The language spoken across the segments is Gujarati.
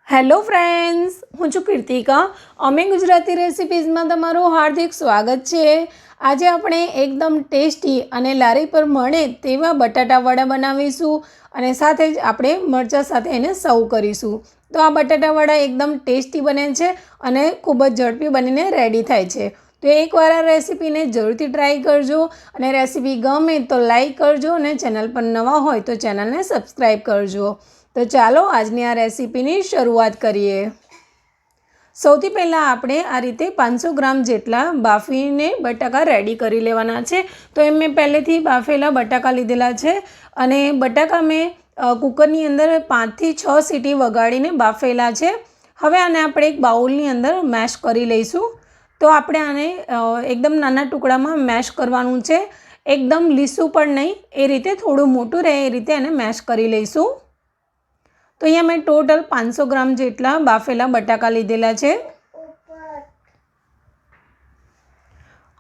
હેલો ફ્રેન્ડ્સ, હું છું કીર્તિકા. અમે ગુજરાતી રેસિપીઝમાં તમારું હાર્દિક સ્વાગત છે. આજે આપણે એકદમ ટેસ્ટી અને લારી પર મળે તેવા બટાટાવડા બનાવીશું અને સાથે જ આપણે મરચાં સાથે એને સર્વ કરીશું. તો આ બટાટાવડા એકદમ ટેસ્ટી બને છે અને ખૂબ જ ઝડપી બનીને રેડી થાય છે. તો એકવાર આ રેસીપીને જરૂરથી ટ્રાય કરજો અને રેસીપી ગમે તો લાઈક કરજો અને ચેનલ પર નવા હોય તો ચેનલને સબસ્ક્રાઈબ કરજો. તો ચાલો આજની આ રેસીપીની શરૂઆત કરીએ. સૌથી પહેલાં આપણે આ રીતે 500 ગ્રામ જેટલા બાફીને બટાકા રેડી કરી લેવાના છે. તો એમ મેં પહેલેથી બાફેલા બટાકા લીધેલા છે અને બટાકા મેં કુકરની અંદર 5 થી 6 સીટી વગાડીને બાફેલા છે. હવે આને આપણે એક બાઉલની અંદર મેશ કરી લઈશું. તો આપણે આને એકદમ નાના ટુકડામાં મેશ કરવાનું છે, એકદમ લીસું પણ નહીં, એ રીતે થોડું મોટું રહે એ રીતે એને મેશ કરી લઈશું. તો અહીંયા મેં ટોટલ 500 ગ્રામ જેટલા બાફેલા બટાકા લીધેલા છે.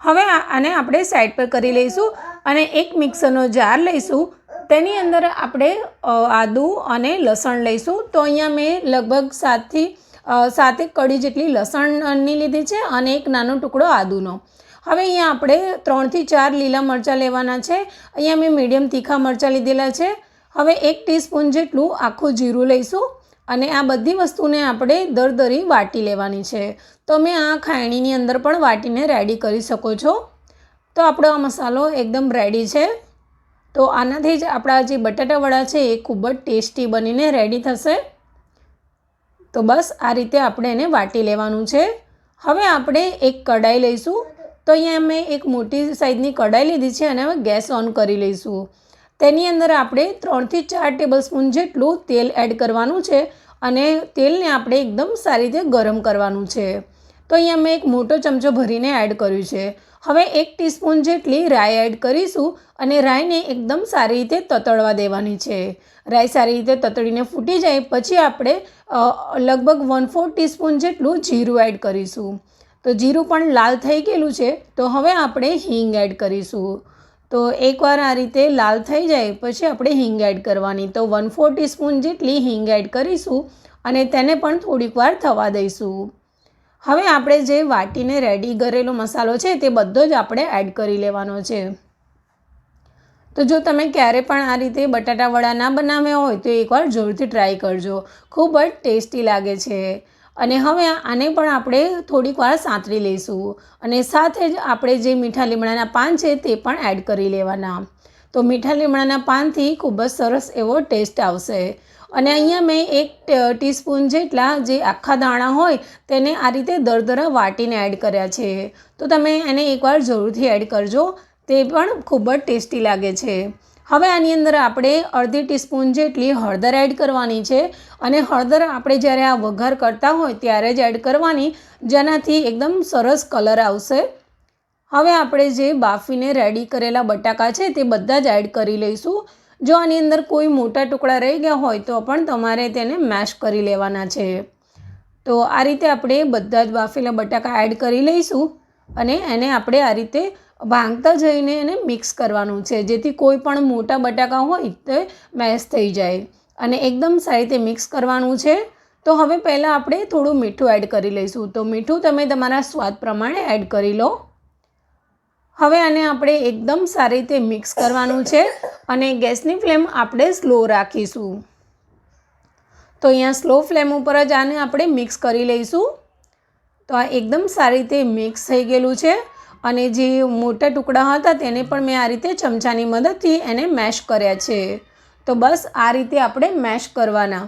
હવે આને આપણે સાઈડ પર કરી લઈશું અને એક મિક્સરનો જાર લઈશું. તેની અંદર આપણે આદું અને લસણ લઈશું. તો અહીંયા મેં લગભગ 7 કળી જેટલી લસણની લીધી છે અને એક નાનો ટુકડો આદુનો. હવે અહીંયા આપણે 3 થી 4 લીલા મરચાં લેવાના છે. અહીંયા મેં મીડિયમ તીખા મરચાં લીધેલા છે. હવે 1 ટીસ્પૂન જેટલું આખું જીરું લઈશું અને આ બધી વસ્તુને આપણે દરદરી વાટી લેવાની છે. તમે આ ખાયણીની અંદર પણ વાટીને રેડી કરી શકો છો. તો આપણો આ મસાલો એકદમ રેડી છે. તો આનાથી જ આપણા જે બટાટાવડા છે એ ખૂબ જ ટેસ્ટી બનીને રેડી થશે. તો બસ આ રીતે આપણે એને વાટી લેવાનું છે. હવે આપણે એક કઢાઈ લઈશું. તો અહીંયા મેં એક મોટી સાઈઝની કઢાઈ લીધી છે અને હવે ગેસ ઓન કરી લઈશું. તેની અંદર આપણે 3 થી 4 ટેબલસ્પૂન જેટલું તેલ એડ કરવાનું છે અને તેલને આપણે એકદમ સારી રીતે ગરમ કરવાનું છે. તો અહીંયા મેં એક મોટો ચમચો ભરીને એડ કર્યું છે. હવે 1 ટીસ્પૂન જેટલી રાઈ એડ કરીશું અને રાઈને એકદમ સારી રીતે તતડવા દેવાની છે. રાઈ સારી રીતે તતડીને ફૂટી જાય પછી આપણે લગભગ 1/4 ટીસ્પૂન જેટલું જીરું એડ કરીશું. તો જીરું પણ લાલ થઈ ગયેલું છે. તો હવે આપણે હિંગ એડ કરીશું. તો એકવાર આ રીતે લાલ થઈ જાય પછી આપણે હિંગ એડ કરવાની. તો 1/4 ટીસ્પૂન જેટલી હિંગ એડ કરીશું અને તેને પણ થોડીક વાર થવા દઈશું. હવે આપણે જે વાટીને રેડી કરેલો મસાલો છે તે બધો જ આપણે એડ કરી લેવાનો છે. તો જો તમે ક્યારે પણ આ રીતે બટાટાવડા ના બનાવ્યા હોય તો એકવાર જરૂરથી ટ્રાય કરજો. ખૂબ જ ટેસ્ટી લાગે છે. અને હવે આને પણ આપણે થોડીક વાર સાંતળી લઈશું અને સાથે જ આપણે જે મીઠા લીમડાના પાન છે તે પણ એડ કરી લેવાના. તો મીઠા લીમડાના પાનથી ખૂબ જ સરસ એવો ટેસ્ટ આવશે. અને અહીંયા મેં 1 ટીસ્પૂન જેટલા જે આખા દાણા હોય તેને આ રીતે દરદરા વાટીને એડ કર્યા છે. તો તમે એને એકવાર જરૂરથી એડ કરજો, તે પણ ખૂબ જ ટેસ્ટી લાગે છે. હવે આની અંદર આપણે અડધી ટીસ્પૂન જેટલી હળદર એડ કરવાની છે અને હળદર આપણે જ્યારે આ વઘાર કરતા હોય ત્યારે જ એડ કરવાની, જેનાથી એકદમ સરસ કલર આવશે. હવે આપણે જે બાફીને રેડી કરેલા બટાકા છે તે બધા જ એડ કરી લઈશું. જો આની અંદર કોઈ મોટા ટુકડા રહી ગયા હોય તો પણ તમારે તેને મેશ કરી લેવાના છે. તો આ રીતે આપણે બધા જ બાફેલા બટાકા એડ કરી લઈશું અને એને આપણે આ રીતે ભાંગતા જઈને એને મિક્સ કરવાનું છે, જેથી કોઈ પણ મોટા બટાકા હોય તે મેશ થઈ જાય અને એકદમ સારી રીતે મિક્સ કરવાનું છે. તો હવે પહેલાં આપણે થોડું મીઠું એડ કરી લઈશું. તો મીઠું તમે તમારા સ્વાદ પ્રમાણે એડ કરી લો. હવે આને આપણે એકદમ સારી રીતે મિક્સ કરવાનું છે અને ગેસની ફ્લેમ આપણે સ્લો રાખીશું. તો અહીંયા સ્લો ફ્લેમ ઉપર જ આને આપણે મિક્સ કરી લઈશું. તો આ એકદમ સારી રીતે મિક્સ થઈ ગયેલું છે અને જે મોટા ટુકડા હતા તેને પણ મેં આ રીતે ચમચાની મદદથી એને મેશ કર્યા છે. તો બસ આ રીતે આપણે મેશ કરવાના.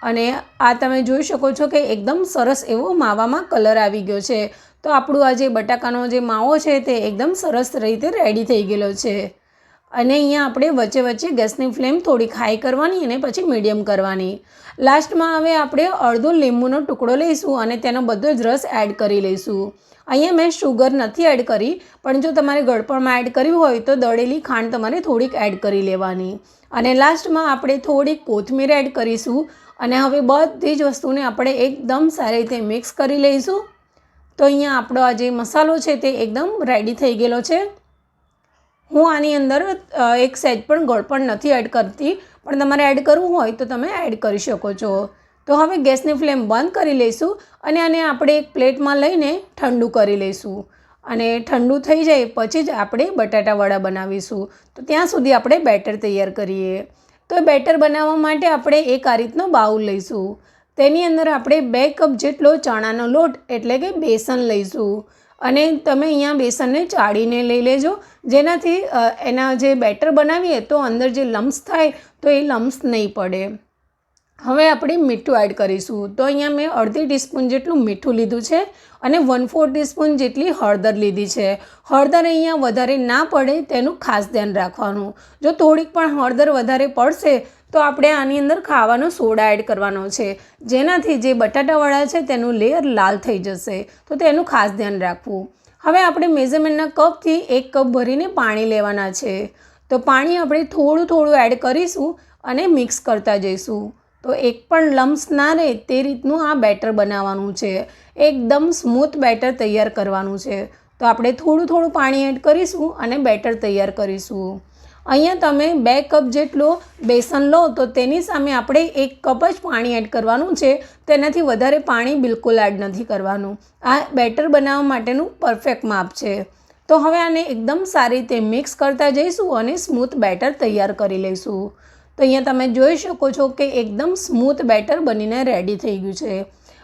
અને આ તમે જોઈ શકો છો કે એકદમ સરસ એવો માવામાં કલર આવી ગયો છે. તો આપણું આ જે બટાકાનો જે માવો છે તે એકદમ સરસ રીતે રેડી થઈ ગયેલો છે. અને અહીંયા આપણે વચ્ચે વચ્ચે ગેસની ફ્લેમ થોડીક હાઈ કરવાની અને પછી મીડિયમ કરવાની. લાસ્ટમાં હવે આપણે અડધો લીંબુનો ટુકડો લઈશું અને તેનો બધો જ રસ એડ કરી લઈશું. અહીંયા મેં શુગર નથી એડ કરી, પણ જો તમારે ગળપણમાં એડ કરવી હોય તો દળેલી ખાંડ તમારે થોડીક એડ કરી લેવાની. અને લાસ્ટમાં આપણે થોડીક કોથમીર એડ કરીશું અને હવે બધી જ વસ્તુને આપણે એકદમ સારી રીતે મિક્સ કરી લઈશું. તો અહીંયા આપણો આ જે મસાલો છે તે એકદમ રેડી થઈ ગયેલો છે. હું આની અંદર એક સહેજ પણ ગળપણ નથી એડ કરતી, પણ તમારે એડ કરવું હોય તો તમે એડ કરી શકો છો. તો હવે ગેસની ફ્લેમ બંધ કરી લઈશું અને આને આપણે એક પ્લેટમાં લઈને ઠંડુ કરી લઈશું. અને ઠંડુ થઈ જાય પછી જ આપણે બટાટાવડા બનાવીશું. તો ત્યાં સુધી આપણે બેટર તૈયાર કરીએ. તો બેટર બનાવવા માટે આપણે એક આ રીતનો બાઉલ લઈશું. તેની અંદર આપણે 2 કપ જેટલો ચણાનો લોટ એટલે કે બેસન લઈશું. અને તમે અહીંયા બેસનને ચાળીને લઈ લેજો, જેનાથી એના જે બેટર બનાવીએ તો અંદર જે લમ્સ થાય તો એ લમ્સ નહીં પડે. હવે આપણે મીઠું એડ કરીશું. તો અહીંયા મેં અડધી ટીસ્પૂન જેટલું મીઠું લીધું છે અને 1/4 ટીસ્પૂન જેટલી હળદર લીધી છે. હળદર અહીંયા વધારે ના પડે તેનું ખાસ ધ્યાન રાખવાનું. જો થોડીક પણ હળદર વધારે પડશે તો આપણે આની અંદર ખાવાનો સોડા એડ કરવાનો છે, જેનાથી જે બટાટાવડા છે તેનું લેયર લાલ થઈ જશે. તો તેનું ખાસ ધ્યાન રાખવું. હવે આપણે મેઝરમેન્ટના કપથી 1 કપ ભરીને પાણી લેવાના છે. તો પાણી આપણે થોડું થોડું એડ કરીશું અને મિક્સ કરતા જઈશું. તો એક પણ લમ્સ ના રહે તે રીતનું આ બેટર બનાવવાનું છે. એકદમ સ્મૂથ બેટર તૈયાર કરવાનું છે. તો આપણે થોડું થોડું પાણી એડ કરીશું અને બેટર તૈયાર કરીશું. અહીંયા તમે 2 કપ જેટલો બેસન લો તો તેની સામે આપણે 1 કપ જ પાણી એડ કરવાનું છે. તેનાથી વધારે પાણી બિલકુલ એડ નથી કરવાનું. આ બેટર બનાવવા માટેનું પરફેક્ટ માપ છે. તો હવે આને એકદમ સારી રીતે મિક્સ કરતા જઈશું અને સ્મૂથ બેટર તૈયાર કરી લઈશું. તો અહીંયા તમે જોઈ શકો છો કે એકદમ સ્મૂથ બેટર બનીને રેડી થઈ ગયું છે.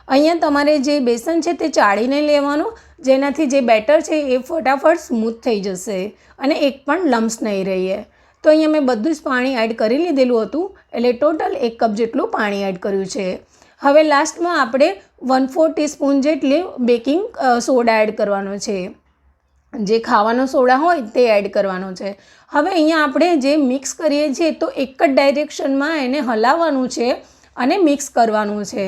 અહીંયા તમારે જે બેસન છે તે ચાળીને લેવાનું, જેનાથી જે બેટર છે એ ફટાફટ સ્મૂથ થઈ જશે અને એક પણ લમ્સ નહીં રહીએ. તો અહીંયા મેં બધું જ પાણી એડ કરી લીધેલું હતું, એટલે ટોટલ 1 કપ જેટલું પાણી એડ કર્યું છે. હવે લાસ્ટમાં આપણે 1/4 ટીસ્પૂન જેટલી બેકિંગ સોડા એડ કરવાનો છે. જે ખાવાનો સોડા હોય તે એડ કરવાનો છે. હવે અહીંયા આપણે જે મિક્સ કરીએ છીએ તો એક જ ડાયરેક્શનમાં એને હલાવવાનું છે અને મિક્સ કરવાનું છે.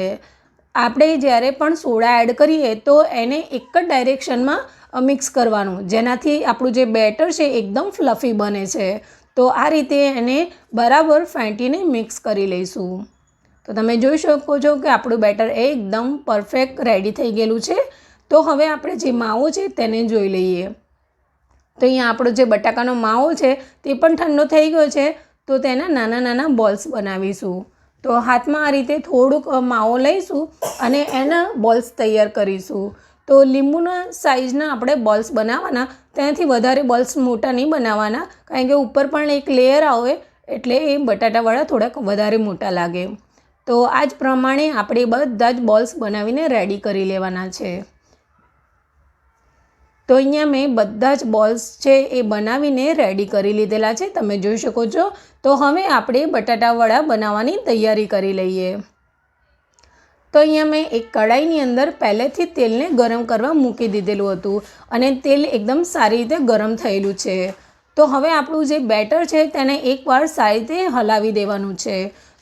આપણે જ્યારે પણ સોડા એડ કરીએ તો એને એક જ ડાયરેક્શનમાં મિક્સ કરવાનું, જેનાથી આપણું જે બેટર છે એકદમ ફ્લફી બને છે. તો આ રીતે એને બરાબર ફેંટીને મિક્સ કરી લઈશું. તો તમે જોઈ શકો છો કે આપણું બેટર એકદમ પરફેક્ટ રેડી થઈ ગયેલું છે. તો હવે આપણે જે માવો છે તેને જોઈ લઈએ. તો અહીંયા આપણો જે બટાકાનો માવો છે તે પણ ઠંડો થઈ ગયો છે. તો તેના નાના નાના બોલ્સ બનાવીશું. તો હાથમાં આ રીતે થોડુંક માવો લઈશું અને એના બોલ્સ તૈયાર કરીશું. તો લીંબુના સાઇઝના આપણે બોલ્સ બનાવવાના, તેનાથી વધારે બોલ્સ મોટા નહીં બનાવવાના, કારણ કે ઉપર પણ એક લેયર આવે એટલે એ બટાટાવાળા થોડાક વધારે મોટા લાગે. તો આ જ પ્રમાણે આપણે બધા જ બોલ્સ બનાવીને રેડી કરી લેવાના છે. તો અહીંયા મેં બધા જ બોલ્સ છે એ બનાવીને રેડી કરી લીધેલા છે, તમે જોઈ શકો છો. તો હવે આપણે બટાટાવડા બનાવવાની તૈયારી કરી લઈએ. તો અહીંયા મેં એક કઢાઈની અંદર પહેલેથી તેલને ગરમ કરવા મૂકી દીધેલું હતું અને તેલ એકદમ સારી રીતે ગરમ થયેલું છે. તો હવે આપણું જે બેટર છે તેને એકવાર સારી રીતે હલાવી દેવાનું છે.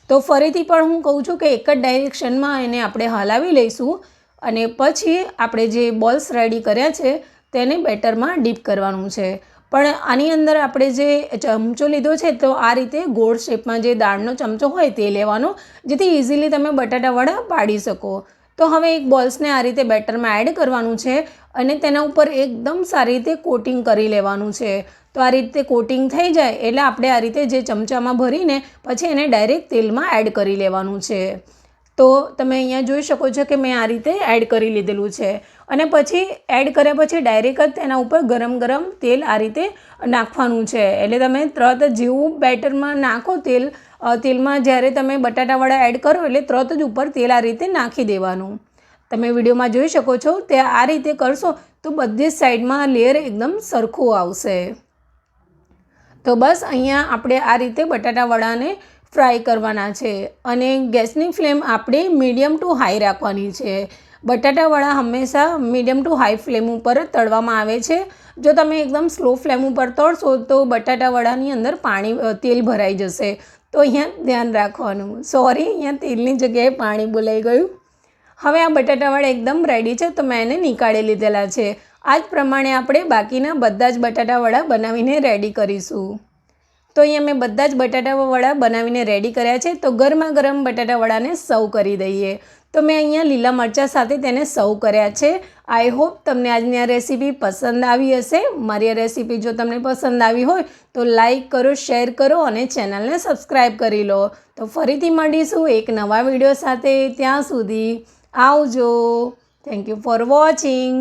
તો ફરીથી પણ હું કહું છું કે એક જ ડાયરેક્શનમાં એને આપણે હલાવી લઈશું અને પછી આપણે જે બોલ્સ રેડી કર્યા છે તેને બેટરમાં ડીપ કરવાનું છે. પણ આની અંદર આપણે જે ચમચો લીધો છે તો આ રીતે ગોળ શેપમાં જે દાળનો ચમચો હોય તે લેવાનો, જેથી ઇઝીલી તમે બટાટાવડા પાડી શકો. તો હવે એક બોલ્સને આ રીતે બેટરમાં એડ કરવાનું છે અને તેના ઉપર એકદમ સારી રીતે કોટિંગ કરી લેવાનું છે. તો આ રીતે કોટિંગ થઈ જાય એટલે આપણે આ રીતે જે ચમચામાં ભરીને પછી એને ડાયરેક્ટ તેલમાં એડ કરી લેવાનું છે. તો તમે અહીંયા જોઈ શકો છો કે મેં આ રીતે એડ કરી લીધેલું છે અને પછી એડ કર્યા પછી ડાયરેક્ટ જ તેના ઉપર ગરમ ગરમ તેલ આ રીતે નાખવાનું છે. એટલે તમે તરત જેવું બેટરમાં નાખો તેલમાં જ્યારે તમે બટાટાવડા એડ કરો એટલે તરત જ ઉપર તેલ આ રીતે નાખી દેવાનું. તમે વિડીયોમાં જોઈ શકો છો તે આ રીતે કરશો તો બધી જ સાઈડમાં લેયર એકદમ સરખું આવશે. તો બસ અહીંયા આપણે આ રીતે બટાટાવડાને ફ્રાય કરવાના છે અને ગેસની ફ્લેમ આપણે મીડિયમ ટુ હાઈ રાખવાની છે. બટાટાવડા હંમેશા મીડિયમ ટુ હાઈ ફ્લેમ ઉપર તળવામાં આવે છે. જો તમે એકદમ સ્લો ફ્લેમ ઉપર તળશો તો બટાટાવડાની અંદર તેલ ભરાઈ જશે. તો અહીંયા ધ્યાન રાખવાનું. સોરી, અહીંયા તેલની જગ્યાએ પાણી બોલાઈ ગયું. હવે આ બટાટાવડા એકદમ રેડી છે તો મેં એને નીકાળી લીધેલા છે. આ જ પ્રમાણે આપણે બાકીના બધા જ બટાટાવડા બનાવીને રેડી કરીશું. તો અહીંયા મેં બધા જ બટાટાવડા બનાવીને રેડી કર્યા છે. તો ગરમા ગરમ બટાટાવડાને સર્વ કરી દઈએ. તો મેં અહીંયા લીલા મરચાં સાથે તેને સર્વ કર્યા છે. આઈ હોપ તમને આજની આ રેસીપી પસંદ આવી હશે. મારી આ રેસીપી જો તમને પસંદ આવી હોય તો લાઈક કરો, શેર કરો અને ચેનલને સબસ્ક્રાઈબ કરી લો. તો ફરીથી મળીશું એક નવા વિડીયો સાથે. ત્યાં સુધી આવજો. Thank you for watching.